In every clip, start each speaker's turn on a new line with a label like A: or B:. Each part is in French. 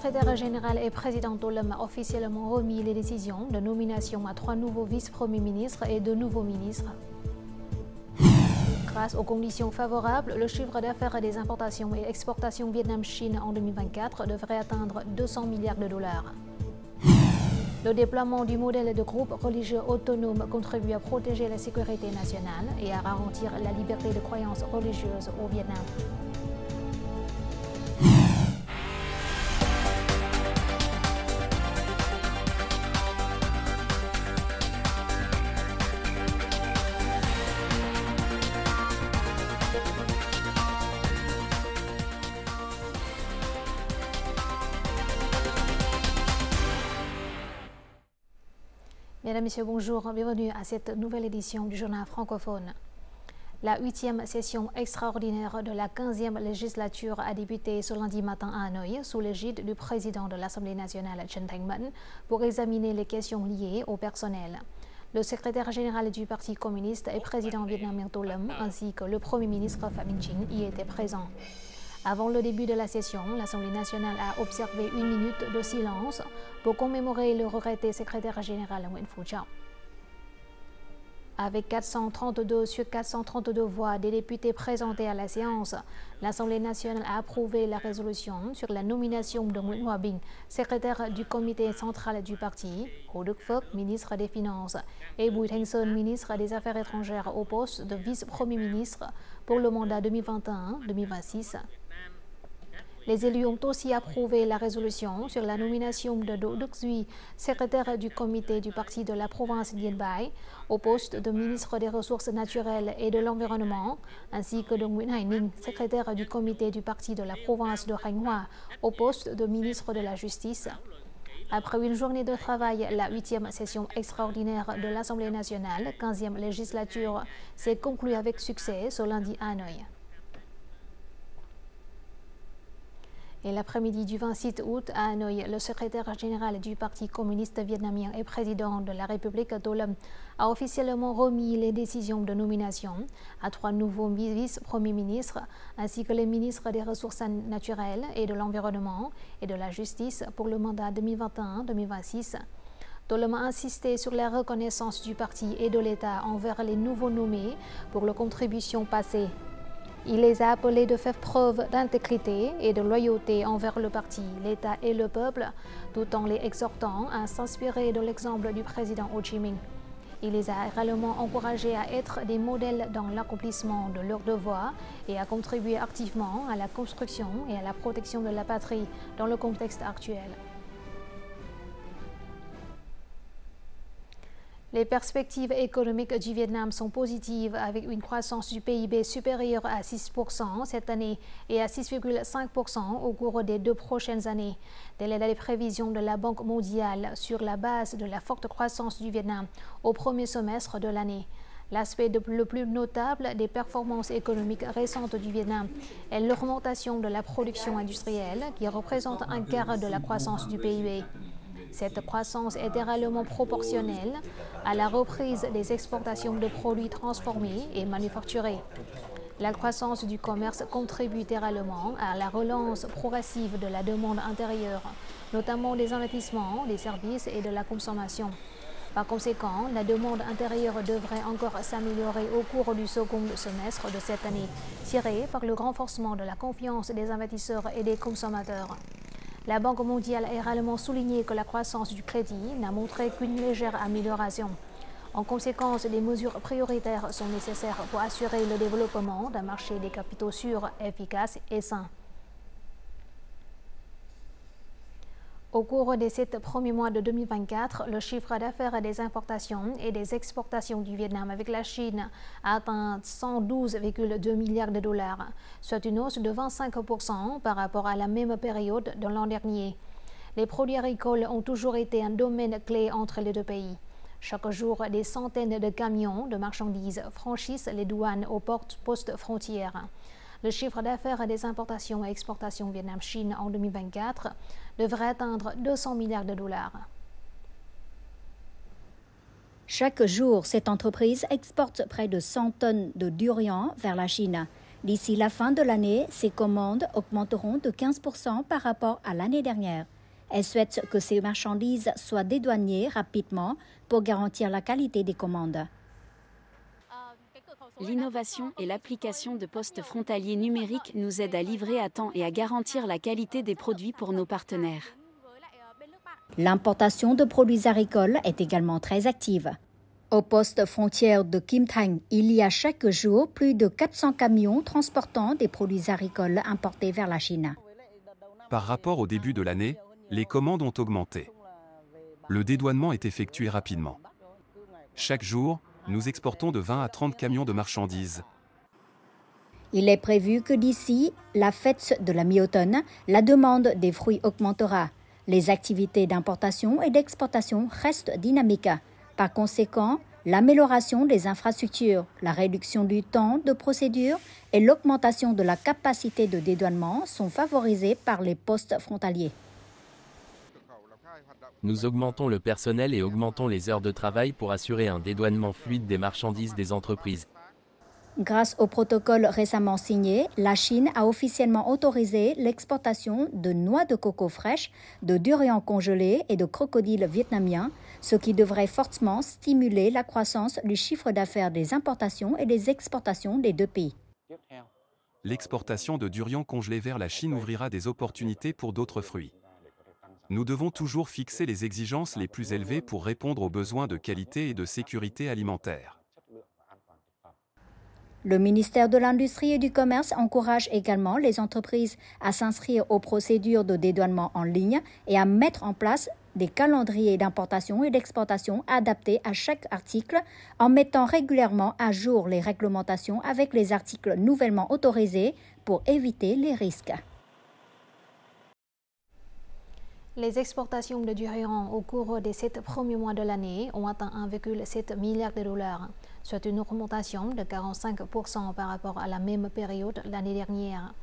A: secrétaire général et président Tolem a officiellement remis les décisions de nomination à 3 nouveaux vice-premiers ministres et 2 nouveaux ministres. Grâce aux conditions favorables, le chiffre d'affaires des importations et exportations Vietnam-Chine en 2024 devrait atteindre 200 milliards de dollars. Le déploiement du modèle de groupe religieux autonome contribue à protéger la sécurité nationale et à garantir la liberté de croyance religieuse au Vietnam. Mesdames, Messieurs, bonjour. Bienvenue à cette nouvelle édition du journal francophone. La 8e session extraordinaire de la 15e législature a débuté ce lundi matin à Hanoï sous l'égide du président de l'Assemblée nationale, Chen Thanh-man, pour examiner les questions liées au personnel. Le secrétaire général du Parti communiste et président vietnamien Tolem, ainsi que le Premier ministre Phạm Minh Chính y étaient présents. Avant le début de la session, l'Assemblée nationale a observé 1 minute de silence pour commémorer le regretté secrétaire général Nguyen Phu Trọng. Avec 432 sur 432 voix des députés présentés à la séance, l'Assemblée nationale a approuvé la résolution sur la nomination de Nguyễn Hòa Bình, secrétaire du comité central du parti, Hồ Đức Phước, ministre des Finances, et Bùi Thanh Sơn, ministre des Affaires étrangères, au poste de vice-premier ministre pour le mandat 2021-2026. Les élus ont aussi approuvé la résolution sur la nomination de Đỗ Đức Duy, secrétaire du comité du parti de la province Dien Bai, au poste de ministre des Ressources naturelles et de l'Environnement, ainsi que de Nguyễn Hải Ninh, secrétaire du comité du parti de la province de Khánh Hòa, au poste de ministre de la Justice. Après une journée de travail, la 8e session extraordinaire de l'Assemblée nationale, 15e législature, s'est conclue avec succès ce lundi à Hanoï. Et l'après-midi du 26 août à Hanoï, le secrétaire général du Parti communiste vietnamien et président de la République Tolem a officiellement remis les décisions de nomination à 3 nouveaux vice-premiers ministres ainsi que les ministres des Ressources naturelles et de l'Environnement et de la Justice pour le mandat 2021-2026. Tolem a insisté sur la reconnaissance du parti et de l'État envers les nouveaux nommés pour leurs contributions passées. Il les a appelés de faire preuve d'intégrité et de loyauté envers le parti, l'État et le peuple, tout en les exhortant à s'inspirer de l'exemple du président Ho Chi Minh. Il les a également encouragés à être des modèles dans l'accomplissement de leurs devoirs et à contribuer activement à la construction et à la protection de la patrie dans le contexte actuel. Les perspectives économiques du Vietnam sont positives avec une croissance du PIB supérieure à 6% cette année et à 6,5% au cours des 2 prochaines années. Telle est la prévision de la Banque mondiale sur la base de la forte croissance du Vietnam au premier semestre de l'année. L'aspect le plus notable des performances économiques récentes du Vietnam est l'augmentation de la production industrielle qui représente un quart de la croissance du PIB. Cette croissance est réellement proportionnelle à la reprise des exportations de produits transformés et manufacturés. La croissance du commerce contribue également à la relance progressive de la demande intérieure, notamment des investissements, des services et de la consommation. Par conséquent, la demande intérieure devrait encore s'améliorer au cours du second semestre de cette année, tirée par le renforcement de la confiance des investisseurs et des consommateurs. La Banque mondiale a également souligné que la croissance du crédit n'a montré qu'une légère amélioration. En conséquence, des mesures prioritaires sont nécessaires pour assurer le développement d'un marché des capitaux sûr, efficace et sain. Au cours des 7 premiers mois de 2024, le chiffre d'affaires des importations et des exportations du Vietnam avec la Chine a atteint 112,2 milliards de dollars, soit une hausse de 25% par rapport à la même période de l'an dernier. Les produits agricoles ont toujours été un domaine clé entre les deux pays. Chaque jour, des centaines de camions de marchandises franchissent les douanes aux postes frontières. Le chiffre d'affaires des importations et exportations Vietnam-Chine en 2024 devrait atteindre 200 milliards de dollars.
B: Chaque jour, cette entreprise exporte près de 100 tonnes de durian vers la Chine. D'ici la fin de l'année, ses commandes augmenteront de 15% par rapport à l'année dernière. Elle souhaite que ces marchandises soient dédouanées rapidement pour garantir la qualité des commandes.
C: L'innovation et l'application de postes frontaliers numériques nous aident à livrer à temps et à garantir la qualité des produits pour nos partenaires.
B: L'importation de produits agricoles est également très active. Au poste frontière de Kim Thanh, il y a chaque jour plus de 400 camions transportant des produits agricoles importés vers la Chine.
D: Par rapport au début de l'année, les commandes ont augmenté. Le dédouanement est effectué rapidement. Chaque jour, nous exportons de 20 à 30 camions de marchandises.
B: Il est prévu que d'ici la fête de la mi-automne, la demande des fruits augmentera. Les activités d'importation et d'exportation restent dynamiques. Par conséquent, l'amélioration des infrastructures, la réduction du temps de procédure et l'augmentation de la capacité de dédouanement sont favorisées par les postes frontaliers.
E: Nous augmentons le personnel et augmentons les heures de travail pour assurer un dédouanement fluide des marchandises des entreprises.
B: Grâce au protocole récemment signé, la Chine a officiellement autorisé l'exportation de noix de coco fraîches, de durian congelé et de crocodiles vietnamiens, ce qui devrait fortement stimuler la croissance du chiffre d'affaires des importations et des exportations des deux pays.
D: L'exportation de durian congelé vers la Chine ouvrira des opportunités pour d'autres fruits. Nous devons toujours fixer les exigences les plus élevées pour répondre aux besoins de qualité et de sécurité alimentaire.
B: Le ministère de l'Industrie et du Commerce encourage également les entreprises à s'inscrire aux procédures de dédouanement en ligne et à mettre en place des calendriers d'importation et d'exportation adaptés à chaque article en mettant régulièrement à jour les réglementations avec les articles nouvellement autorisés pour éviter les risques.
A: Les exportations de durian au cours des 7 premiers mois de l'année ont atteint 1,7 milliard de dollars, soit une augmentation de 45% par rapport à la même période l'année dernière.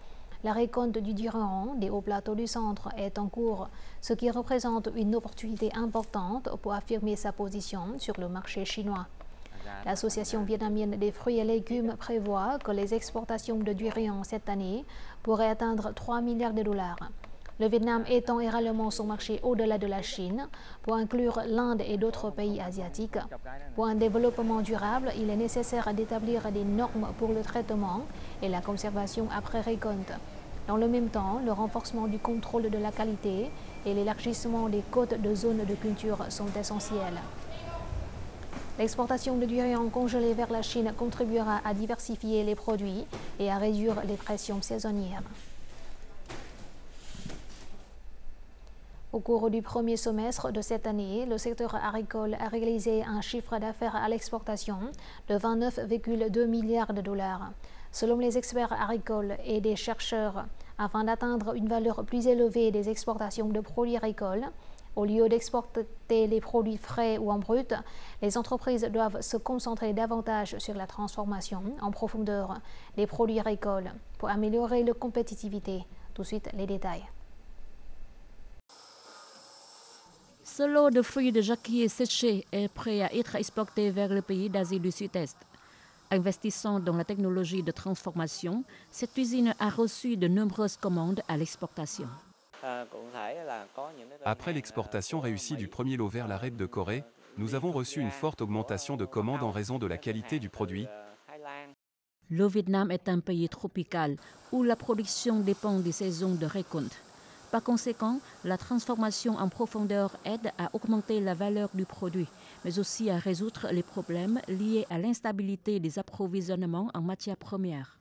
A: La récolte du durian des hauts plateaux du centre est en cours, ce qui représente une opportunité importante pour affirmer sa position sur le marché chinois. L'Association vietnamienne des fruits et légumes prévoit que les exportations de durian cette année pourraient atteindre 3 milliards de dollars. Le Vietnam étend également son marché au-delà de la Chine pour inclure l'Inde et d'autres pays asiatiques. Pour un développement durable, il est nécessaire d'établir des normes pour le traitement et la conservation après récolte. Dans le même temps, le renforcement du contrôle de la qualité et l'élargissement des quotes de zones de culture sont essentiels. L'exportation de durian congelé vers la Chine contribuera à diversifier les produits et à réduire les pressions saisonnières. Au cours du premier semestre de cette année, le secteur agricole a réalisé un chiffre d'affaires à l'exportation de 29,2 milliards de dollars. Selon les experts agricoles et des chercheurs, afin d'atteindre une valeur plus élevée des exportations de produits agricoles, au lieu d'exporter les produits frais ou en brut, les entreprises doivent se concentrer davantage sur la transformation en profondeur des produits agricoles pour améliorer leur compétitivité. Tout de suite, les détails.
F: Ce lot de fruits de jacquier séchés est prêt à être exporté vers le pays d'Asie du Sud-Est. Investissant dans la technologie de transformation, cette usine a reçu de nombreuses commandes à l'exportation.
D: Après l'exportation réussie du premier lot vers l'arête de Corée, nous avons reçu une forte augmentation de commandes en raison de la qualité du produit.
F: Le Vietnam est un pays tropical où la production dépend des saisons de récolte. Par conséquent, la transformation en profondeur aide à augmenter la valeur du produit, mais aussi à résoudre les problèmes liés à l'instabilité des approvisionnements en matières premières.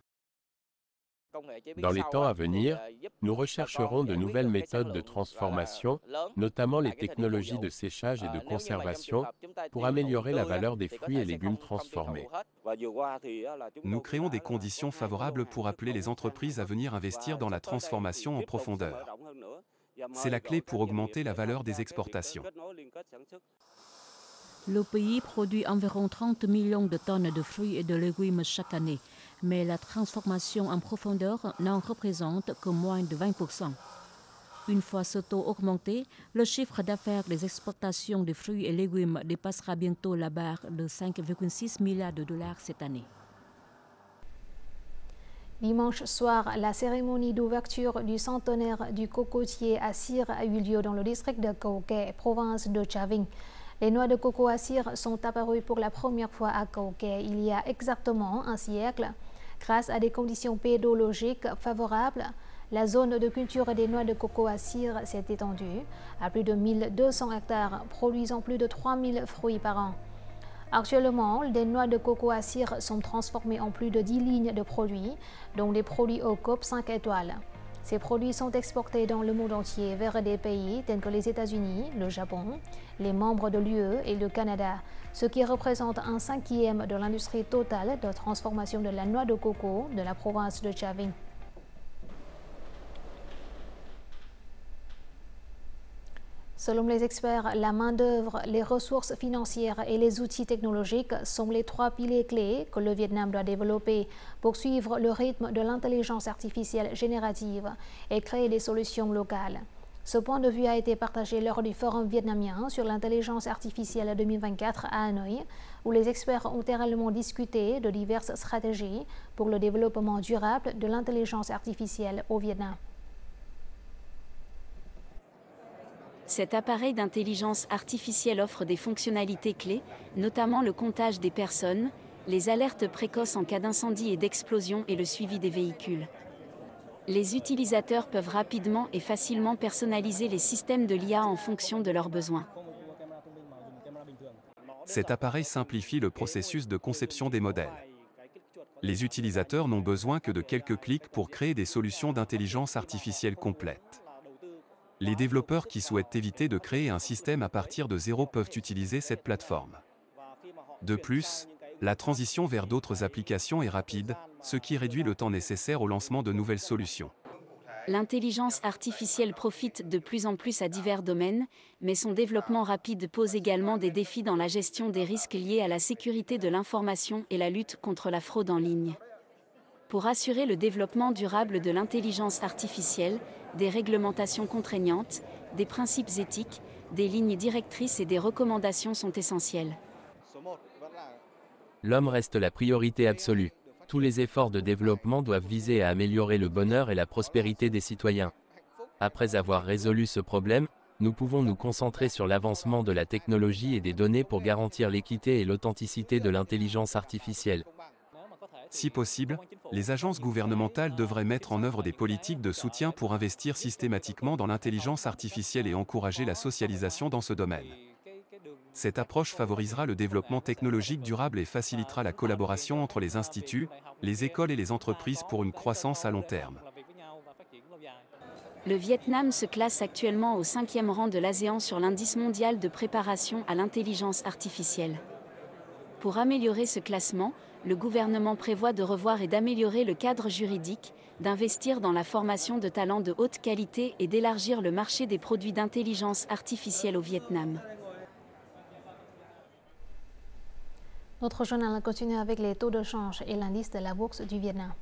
E: Dans les temps à venir, nous rechercherons de nouvelles méthodes de transformation, notamment les technologies de séchage et de conservation, pour améliorer la valeur des fruits et légumes transformés.
D: Nous créons des conditions favorables pour appeler les entreprises à venir investir dans la transformation en profondeur. C'est la clé pour augmenter la valeur des exportations.
F: Le pays produit environ 30 millions de tonnes de fruits et de légumes chaque année, mais la transformation en profondeur n'en représente que moins de 20%. Une fois ce taux augmenté, le chiffre d'affaires des exportations de fruits et légumes dépassera bientôt la barre de 5,6 milliards de dollars cette année.
A: Dimanche soir, la cérémonie d'ouverture du centenaire du cocotier à cire a eu lieu dans le district de Cauquet, province de Chavin. Les noix de coco à cire sont apparues pour la première fois à Cauquet il y a exactement un siècle. Grâce à des conditions pédologiques favorables, la zone de culture des noix de coco à cire s'est étendue à plus de 1200 hectares, produisant plus de 3000 fruits par an. Actuellement, les noix de coco à cire sont transformées en plus de 10 lignes de produits, dont des produits au COP 5 étoiles. Ces produits sont exportés dans le monde entier vers des pays tels que les États-Unis, le Japon, les membres de l'UE et le Canada, ce qui représente un 5e de l'industrie totale de transformation de la noix de coco de la province de Chavin. Selon les experts, la main-d'œuvre, les ressources financières et les outils technologiques sont les 3 piliers clés que le Vietnam doit développer pour suivre le rythme de l'intelligence artificielle générative et créer des solutions locales. Ce point de vue a été partagé lors du Forum vietnamien sur l'intelligence artificielle 2024 à Hanoï, où les experts ont également discuté de diverses stratégies pour le développement durable de l'intelligence artificielle au Vietnam.
C: Cet appareil d'intelligence artificielle offre des fonctionnalités clés, notamment le comptage des personnes, les alertes précoces en cas d'incendie et d'explosion et le suivi des véhicules. Les utilisateurs peuvent rapidement et facilement personnaliser les systèmes de l'IA en fonction de leurs besoins.
D: Cet appareil simplifie le processus de conception des modèles. Les utilisateurs n'ont besoin que de quelques clics pour créer des solutions d'intelligence artificielle complètes. Les développeurs qui souhaitent éviter de créer un système à partir de zéro peuvent utiliser cette plateforme. De plus, la transition vers d'autres applications est rapide, ce qui réduit le temps nécessaire au lancement de nouvelles solutions.
C: L'intelligence artificielle profite de plus en plus à divers domaines, mais son développement rapide pose également des défis dans la gestion des risques liés à la sécurité de l'information et la lutte contre la fraude en ligne. Pour assurer le développement durable de l'intelligence artificielle, des réglementations contraignantes, des principes éthiques, des lignes directrices et des recommandations sont essentielles.
E: L'homme reste la priorité absolue. Tous les efforts de développement doivent viser à améliorer le bonheur et la prospérité des citoyens. Après avoir résolu ce problème, nous pouvons nous concentrer sur l'avancement de la technologie et des données pour garantir l'équité et l'authenticité de l'intelligence artificielle.
D: Si possible, les agences gouvernementales devraient mettre en œuvre des politiques de soutien pour investir systématiquement dans l'intelligence artificielle et encourager la socialisation dans ce domaine. Cette approche favorisera le développement technologique durable et facilitera la collaboration entre les instituts, les écoles et les entreprises pour une croissance à long terme.
C: Le Vietnam se classe actuellement au 5e rang de l'ASEAN sur l'indice mondial de préparation à l'intelligence artificielle. Pour améliorer ce classement, le gouvernement prévoit de revoir et d'améliorer le cadre juridique, d'investir dans la formation de talents de haute qualité et d'élargir le marché des produits d'intelligence artificielle au Vietnam.
A: Notre journal continue avec les taux de change et l'indice de la bourse du Vietnam.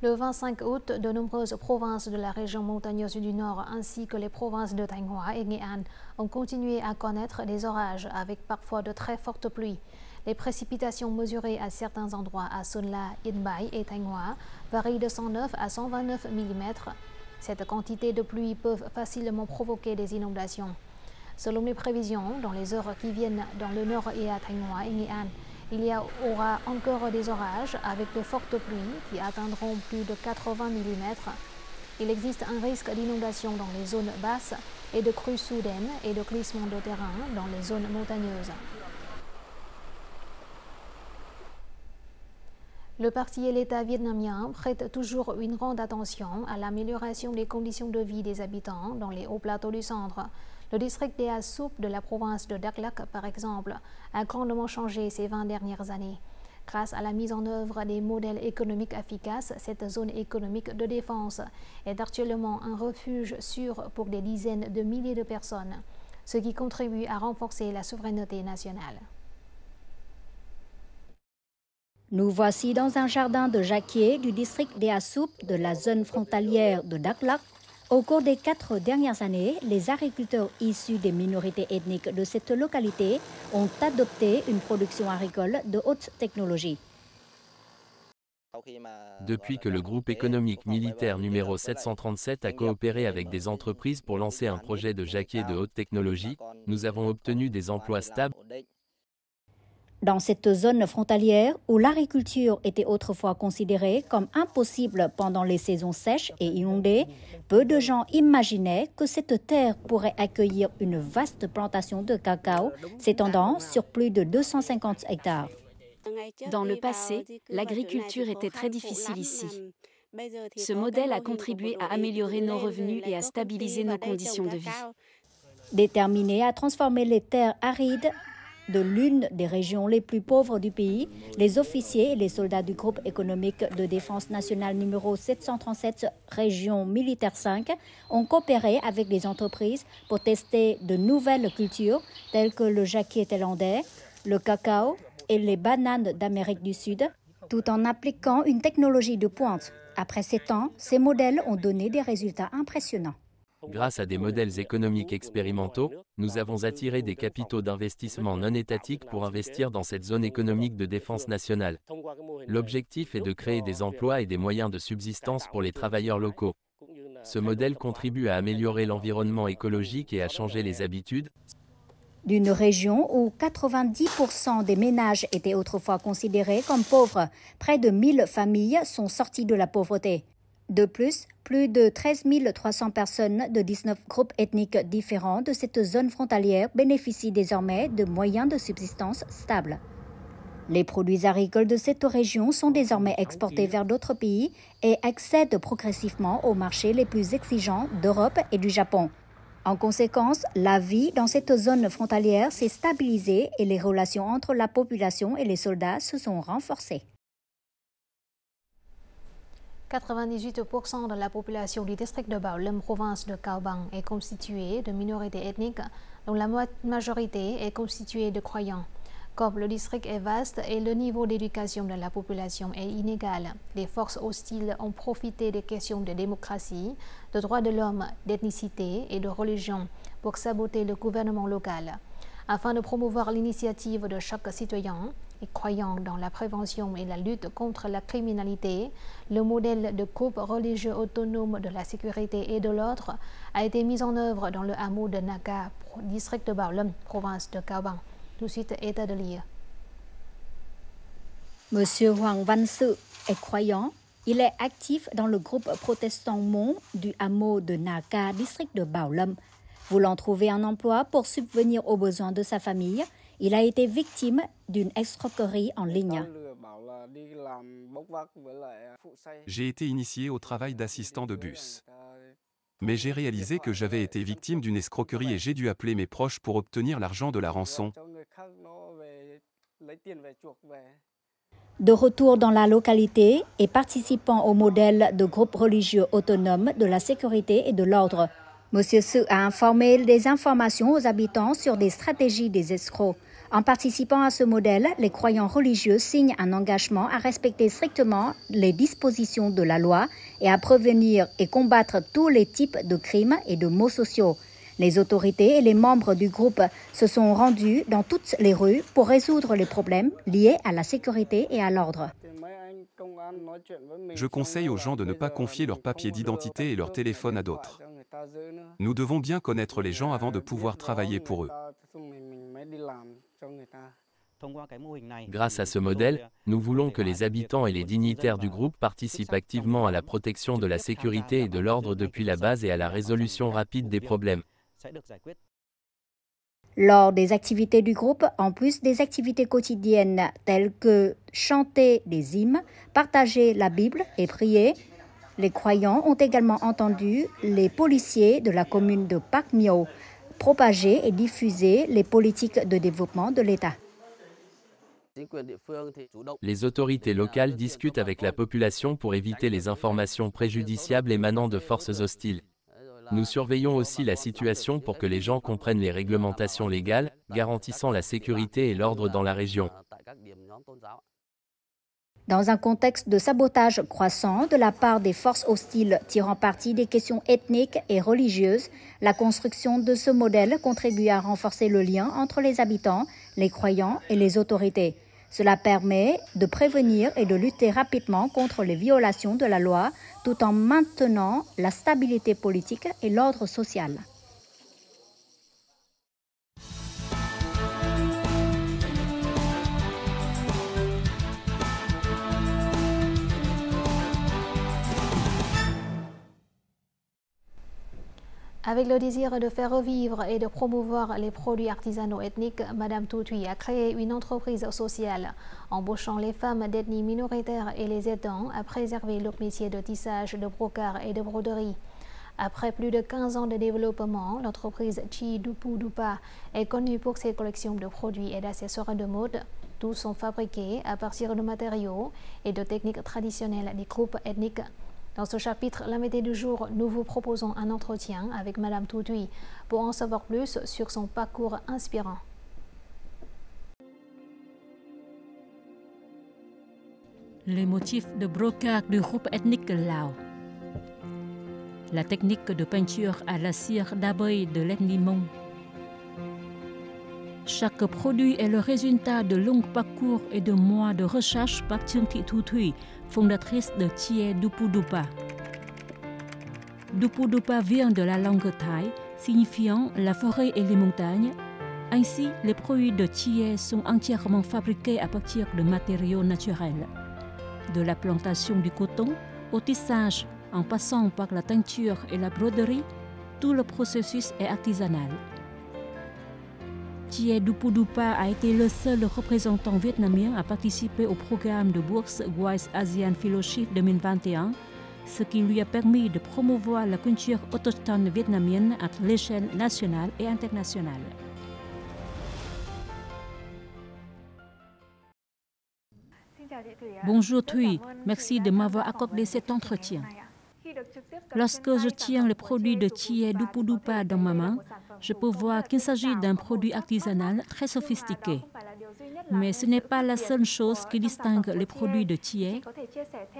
A: Le 25 août, de nombreuses provinces de la région montagneuse du Nord ainsi que les provinces de Thanh Hóa et Nghệ An ont continué à connaître des orages avec parfois de très fortes pluies. Les précipitations mesurées à certains endroits à Son La, Yên Bái et Thanh Hóa varient de 109 à 129 mm. Cette quantité de pluie peut facilement provoquer des inondations. Selon les prévisions, dans les heures qui viennent dans le nord et à Thanh Hóa et Nghệ An, il y aura encore des orages avec de fortes pluies qui atteindront plus de 80 mm. Il existe un risque d'inondation dans les zones basses et de crues soudaines et de glissements de terrain dans les zones montagneuses. Le parti et l'État vietnamien prêtent toujours une grande attention à l'amélioration des conditions de vie des habitants dans les hauts plateaux du centre. Le district d'Ea Soup de la province de Dakhla, par exemple, a grandement changé ces 20 dernières années. Grâce à la mise en œuvre des modèles économiques efficaces, cette zone économique de défense est actuellement un refuge sûr pour des dizaines de milliers de personnes, ce qui contribue à renforcer la souveraineté nationale.
B: Nous voici dans un jardin de jacquier du district d'Ea Soup de la zone frontalière de Dakhla. Au cours des 4 dernières années, les agriculteurs issus des minorités ethniques de cette localité ont adopté une production agricole de haute technologie.
E: Depuis que le groupe économique militaire numéro 737 a coopéré avec des entreprises pour lancer un projet de jacquier de haute technologie, nous avons obtenu des emplois stables.
B: Dans cette zone frontalière où l'agriculture était autrefois considérée comme impossible pendant les saisons sèches et inondées, peu de gens imaginaient que cette terre pourrait accueillir une vaste plantation de cacao s'étendant sur plus de 250 hectares.
C: Dans le passé, l'agriculture était très difficile ici. Ce modèle a contribué à améliorer nos revenus et à stabiliser nos conditions de vie.
B: Déterminés à transformer les terres arides de l'une des régions les plus pauvres du pays, les officiers et les soldats du groupe économique de défense nationale numéro 737 région militaire 5 ont coopéré avec les entreprises pour tester de nouvelles cultures telles que le jacquier thaïlandais, le cacao et les bananes d'Amérique du Sud, tout en appliquant une technologie de pointe. Après 7 ans, ces modèles ont donné des résultats impressionnants.
E: Grâce à des modèles économiques expérimentaux, nous avons attiré des capitaux d'investissement non étatiques pour investir dans cette zone économique de défense nationale. L'objectif est de créer des emplois et des moyens de subsistance pour les travailleurs locaux. Ce modèle contribue à améliorer l'environnement écologique et à changer les habitudes.
B: D'une région où 90% des ménages étaient autrefois considérés comme pauvres, près de 1000 familles sont sorties de la pauvreté. De plus de 13 300 personnes de 19 groupes ethniques différents de cette zone frontalière bénéficient désormais de moyens de subsistance stables. Les produits agricoles de cette région sont désormais exportés vers d'autres pays et accèdent progressivement aux marchés les plus exigeants d'Europe et du Japon. En conséquence, la vie dans cette zone frontalière s'est stabilisée et les relations entre la population et les soldats se sont renforcées.
A: 98% de la population du district de Baolum, province de Cao Bang, est constituée de minorités ethniques, dont la majorité est constituée de croyants. Comme le district est vaste et le niveau d'éducation de la population est inégal, les forces hostiles ont profité des questions de démocratie, de droits de l'homme, d'ethnicité et de religion pour saboter le gouvernement local. Afin de promouvoir l'initiative de chaque citoyen, et croyant dans la prévention et la lutte contre la criminalité, le modèle de groupe religieux autonome de la sécurité et de l'ordre a été mis en œuvre dans le hameau de Naga, district de Baolum, province de Cao Bang. Tout de suite, état de lieu.
B: Monsieur Hoàng Văn Sự est croyant. Il est actif dans le groupe protestant Hmong du hameau de Naga, district de Baolum. Voulant trouver un emploi pour subvenir aux besoins de sa famille, il a été victime d'une escroquerie en ligne.
D: J'ai été initié au travail d'assistant de bus. Mais j'ai réalisé que j'avais été victime d'une escroquerie et j'ai dû appeler mes proches pour obtenir l'argent de la rançon.
B: De retour dans la localité et participant au modèle de groupe religieux autonome de la sécurité et de l'ordre, M. Sự a informé des informations aux habitants sur des stratégies des escrocs. En participant à ce modèle, les croyants religieux signent un engagement à respecter strictement les dispositions de la loi et à prévenir et combattre tous les types de crimes et de maux sociaux. Les autorités et les membres du groupe se sont rendus dans toutes les rues pour résoudre les problèmes liés à la sécurité et à l'ordre.
D: Je conseille aux gens de ne pas confier leurs papiers d'identité et leur téléphone à d'autres. Nous devons bien connaître les gens avant de pouvoir travailler pour eux.
E: Grâce à ce modèle, nous voulons que les habitants et les dignitaires du groupe participent activement à la protection de la sécurité et de l'ordre depuis la base et à la résolution rapide des problèmes.
B: Lors des activités du groupe, en plus des activités quotidiennes telles que chanter des hymnes, partager la Bible et prier, les croyants ont également entendu les policiers de la commune de Pak Myo propager et diffuser les politiques de développement de l'État.
E: Les autorités locales discutent avec la population pour éviter les informations préjudiciables émanant de forces hostiles. Nous surveillons aussi la situation pour que les gens comprennent les réglementations légales, garantissant la sécurité et l'ordre dans la région.
B: Dans un contexte de sabotage croissant de la part des forces hostiles tirant parti des questions ethniques et religieuses, la construction de ce modèle contribue à renforcer le lien entre les habitants, les croyants et les autorités. Cela permet de prévenir et de lutter rapidement contre les violations de la loi tout en maintenant la stabilité politique et l'ordre social.
A: Avec le désir de faire revivre et de promouvoir les produits artisanaux ethniques, Madame Thu Thuy a créé une entreprise sociale, embauchant les femmes d'ethnie minoritaire et les aidant à préserver leur métier de tissage, de brocart et de broderie. Après plus de 15 ans de développement, l'entreprise Chi Dupu Dupa est connue pour ses collections de produits et d'accessoires de mode. Tous sont fabriqués à partir de matériaux et de techniques traditionnelles des groupes ethniques. Dans ce chapitre, l'invité du jour, nous vous proposons un entretien avec Madame Thu Thuy pour en savoir plus sur son parcours inspirant.
F: Les motifs de brocart du groupe ethnique Lao. La technique de peinture à la cire d'abeille de l'ethnie Hmong. Chaque produit est le résultat de longs parcours et de mois de recherche par Trương Thị Thu Thuy, fondatrice de Chie Dupu Dupa. Dupu Dupa vient de la langue thaï, signifiant la forêt et les montagnes. Ainsi, les produits de Chie sont entièrement fabriqués à partir de matériaux naturels. De la plantation du coton au tissage, en passant par la teinture et la broderie, tout le processus est artisanal. Chie Dupu Dupa a été le seul représentant vietnamien à participer au programme de bourse Wise Asian Fellowship 2021, ce qui lui a permis de promouvoir la culture autochtone vietnamienne à l'échelle nationale et internationale. Bonjour Thuy, merci de m'avoir accordé cet entretien. Lorsque je tiens le produit de Chie Dupu Dupa dans ma main, je peux voir qu'il s'agit d'un produit artisanal très sophistiqué. Mais ce n'est pas la seule chose qui distingue les produits de Chie.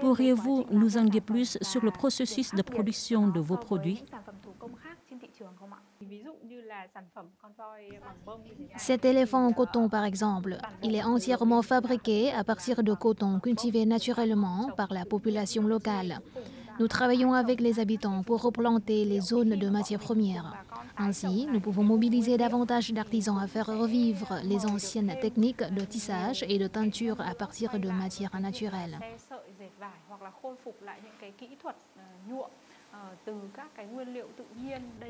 F: Pourriez-vous nous en dire plus sur le processus de production de vos produits?
A: Cet éléphant en coton, par exemple, il est entièrement fabriqué à partir de coton cultivé naturellement par la population locale. Nous travaillons avec les habitants pour replanter les zones de matières premières. Ainsi, nous pouvons mobiliser davantage d'artisans à faire revivre les anciennes techniques de tissage et de teinture à partir de matières naturelles.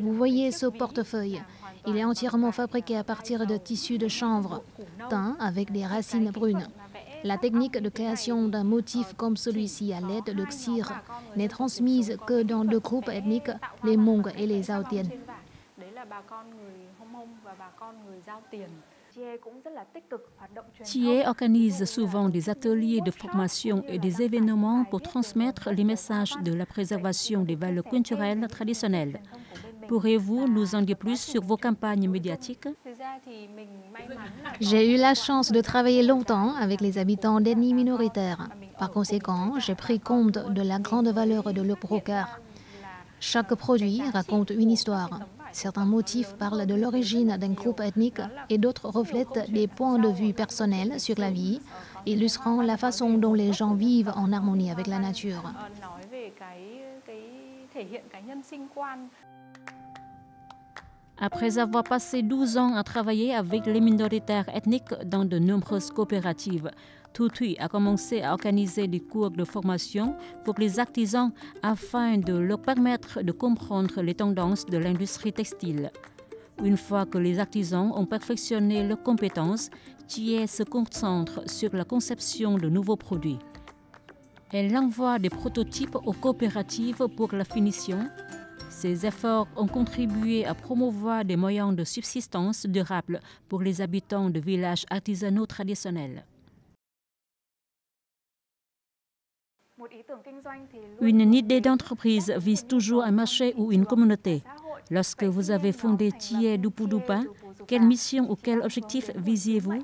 A: Vous voyez ce portefeuille. Il est entièrement fabriqué à partir de tissus de chanvre, teints avec des racines brunes. La technique de création d'un motif comme celui-ci à l'aide de cire n'est transmise que dans deux groupes ethniques, les Hmong et les Dao Tien.
F: Chie organise souvent des ateliers de formation et des événements pour transmettre les messages de la préservation des valeurs culturelles traditionnelles. Pourriez-vous nous en dire plus sur vos campagnes médiatiques?
A: J'ai eu la chance de travailler longtemps avec les habitants d'ethnies minoritaires. Par conséquent, j'ai pris compte de la grande valeur de leur brocart. Chaque produit raconte une histoire. Certains motifs parlent de l'origine d'un groupe ethnique et d'autres reflètent des points de vue personnels sur la vie, illustrant la façon dont les gens vivent en harmonie avec la nature.
F: Après avoir passé 12 ans à travailler avec les minoritaires ethniques dans de nombreuses coopératives, Thu Thuy a commencé à organiser des cours de formation pour les artisans afin de leur permettre de comprendre les tendances de l'industrie textile. Une fois que les artisans ont perfectionné leurs compétences, Chie se concentre sur la conception de nouveaux produits. Elle envoie des prototypes aux coopératives pour la finition. Ces efforts ont contribué à promouvoir des moyens de subsistance durables pour les habitants de villages artisanaux traditionnels. Une idée d'entreprise vise toujours un marché ou une communauté. Lorsque vous avez fondé Thié Dupudupa, quelle mission ou quel objectif visiez-vous?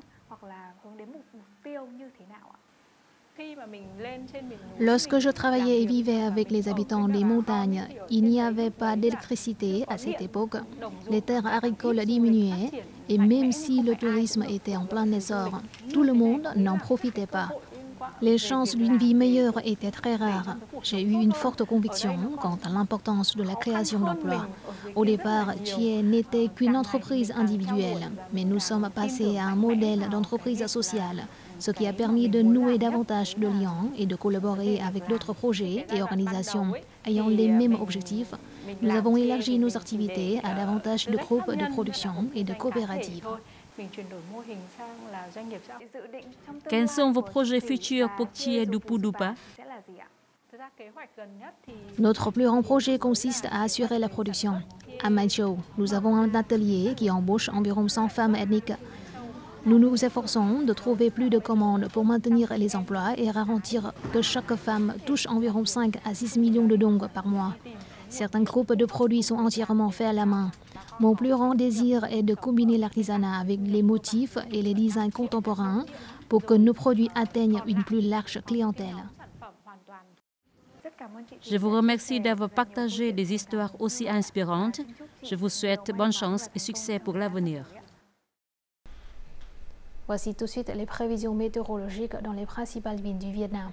A: Lorsque je travaillais et vivais avec les habitants des montagnes, il n'y avait pas d'électricité à cette époque. Les terres agricoles diminuaient et même si le tourisme était en plein essor, tout le monde n'en profitait pas. Les chances d'une vie meilleure étaient très rares. J'ai eu une forte conviction quant à l'importance de la création d'emplois. Au départ, Thié n'était qu'une entreprise individuelle, mais nous sommes passés à un modèle d'entreprise sociale, ce qui a permis de nouer davantage de liens et de collaborer avec d'autres projets et organisations ayant les mêmes objectifs. Nous avons élargi nos activités à davantage de groupes de production et de coopératives.
F: Quels sont vos projets futurs pour Thié Dupudupa?
A: Notre plus grand projet consiste à assurer la production. À Maicho, nous avons un atelier qui embauche environ 100 femmes ethniques. Nous nous efforçons de trouver plus de commandes pour maintenir les emplois et garantir que chaque femme touche environ 5 à 6 millions de dong par mois. Certains groupes de produits sont entièrement faits à la main. Mon plus grand désir est de combiner l'artisanat avec les motifs et les designs contemporains pour que nos produits atteignent une plus large clientèle.
F: Je vous remercie d'avoir partagé des histoires aussi inspirantes. Je vous souhaite bonne chance et succès pour l'avenir.
A: Voici tout de suite les prévisions météorologiques dans les principales villes du Vietnam.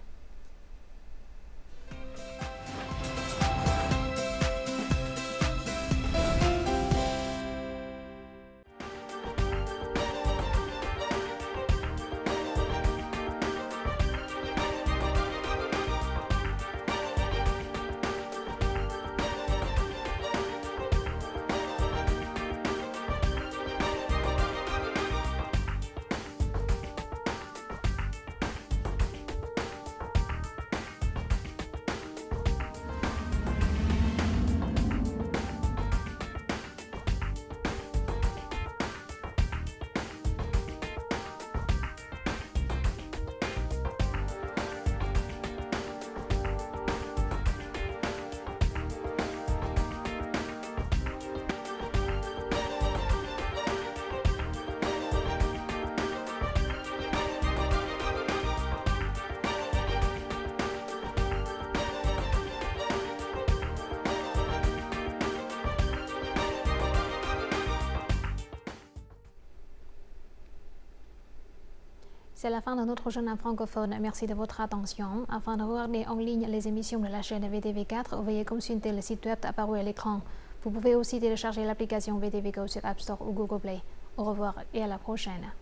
A: C'est la fin de notre journal francophone. Merci de votre attention. Afin de regarder en ligne les émissions de la chaîne VTV4, veuillez consulter le site web apparu à l'écran. Vous pouvez aussi télécharger l'application VTV Go sur App Store ou Google Play. Au revoir et à la prochaine.